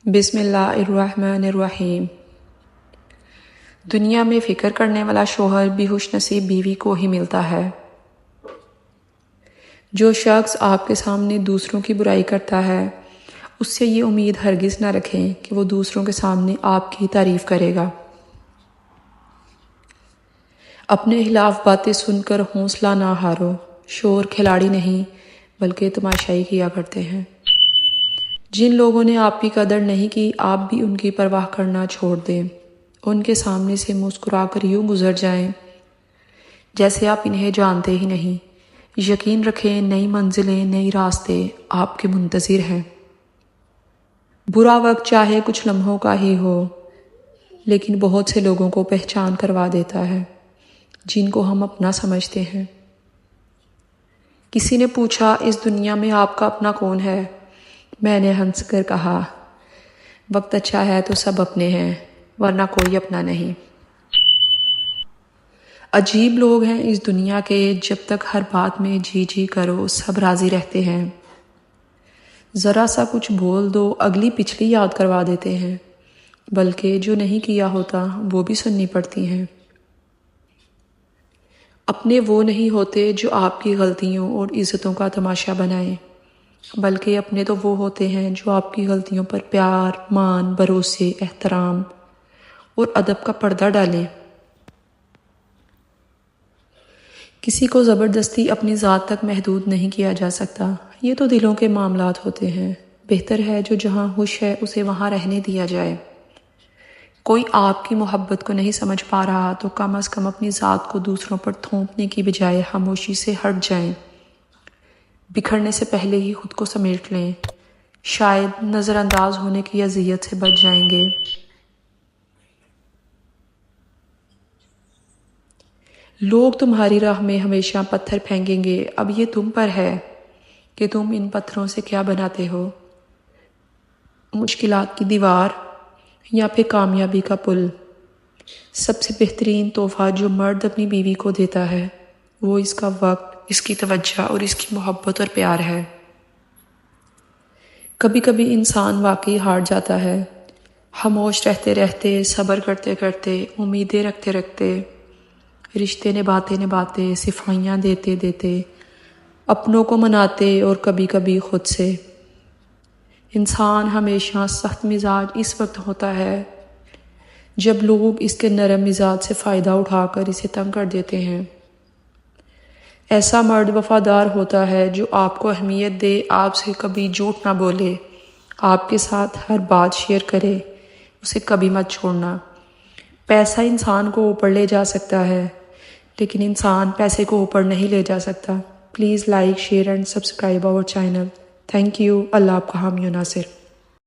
بسم اللہ الرحمن الرحیم۔ دنیا میں فکر کرنے والا شوہر بھی خوش نصیب بیوی کو ہی ملتا ہے۔ جو شخص آپ کے سامنے دوسروں کی برائی کرتا ہے اس سے یہ امید ہرگز نہ رکھیں کہ وہ دوسروں کے سامنے آپ کی تعریف کرے گا۔ اپنے خلاف باتیں سن کر حوصلہ نہ ہارو، شور کھلاڑی نہیں بلکہ تماشائی کیا کرتے ہیں۔ جن لوگوں نے آپ کی قدر نہیں کی آپ بھی ان کی پرواہ کرنا چھوڑ دیں، ان کے سامنے سے مسکرا کر یوں گزر جائیں جیسے آپ انہیں جانتے ہی نہیں۔ یقین رکھیں نئی منزلیں نئی راستے آپ کے منتظر ہیں۔ برا وقت چاہے کچھ لمحوں کا ہی ہو لیکن بہت سے لوگوں کو پہچان کروا دیتا ہے جن کو ہم اپنا سمجھتے ہیں۔ کسی نے پوچھا اس دنیا میں آپ کا اپنا کون ہے؟ میں نے ہنس کر کہا وقت اچھا ہے تو سب اپنے ہیں ورنہ کوئی اپنا نہیں۔ عجیب لوگ ہیں اس دنیا کے، جب تک ہر بات میں جی جی کرو سب راضی رہتے ہیں، ذرا سا کچھ بول دو اگلی پچھلی یاد کروا دیتے ہیں، بلکہ جو نہیں کیا ہوتا وہ بھی سننی پڑتی ہیں۔ اپنے وہ نہیں ہوتے جو آپ کی غلطیوں اور عزتوں کا تماشا بنائیں، بلکہ اپنے تو وہ ہوتے ہیں جو آپ کی غلطیوں پر پیار، مان، بھروسے، احترام اور ادب کا پردہ ڈالیں۔ کسی کو زبردستی اپنی ذات تک محدود نہیں کیا جا سکتا، یہ تو دلوں کے معاملات ہوتے ہیں۔ بہتر ہے جو جہاں خوش ہے اسے وہاں رہنے دیا جائے۔ کوئی آپ کی محبت کو نہیں سمجھ پا رہا تو کم از کم اپنی ذات کو دوسروں پر تھوپنے کی بجائے خاموشی سے ہٹ جائیں۔ بکھرنے سے پہلے ہی خود کو سمیٹ لیں، شاید نظر انداز ہونے کی اذیت سے بچ جائیں گے۔ لوگ تمہاری راہ میں ہمیشہ پتھر پھینکیں گے، اب یہ تم پر ہے کہ تم ان پتھروں سے کیا بناتے ہو، مشکلات کی دیوار یا پھر کامیابی کا پل۔ سب سے بہترین تحفہ جو مرد اپنی بیوی کو دیتا ہے وہ اس کا وقت، اس کی توجہ اور اس کی محبت اور پیار ہے۔ کبھی کبھی انسان واقعی ہار جاتا ہے، خاموش رہتے رہتے، صبر کرتے کرتے، امیدیں رکھتے رکھتے، رشتے نبھاتے نبھاتے، صفائیاں دیتے دیتے، اپنوں کو مناتے اور کبھی کبھی خود سے۔ انسان ہمیشہ سخت مزاج اس وقت ہوتا ہے جب لوگ اس کے نرم مزاج سے فائدہ اٹھا کر اسے تنگ کر دیتے ہیں۔ ایسا مرد وفادار ہوتا ہے جو آپ کو اہمیت دے، آپ سے کبھی جھوٹ نہ بولے، آپ کے ساتھ ہر بات شیئر کرے، اسے کبھی مت چھوڑنا۔ پیسہ انسان کو اوپر لے جا سکتا ہے لیکن انسان پیسے کو اوپر نہیں لے جا سکتا۔ Please like, share and subscribe our channel. Thank you. اللہ آپ کا حامی و ناصر۔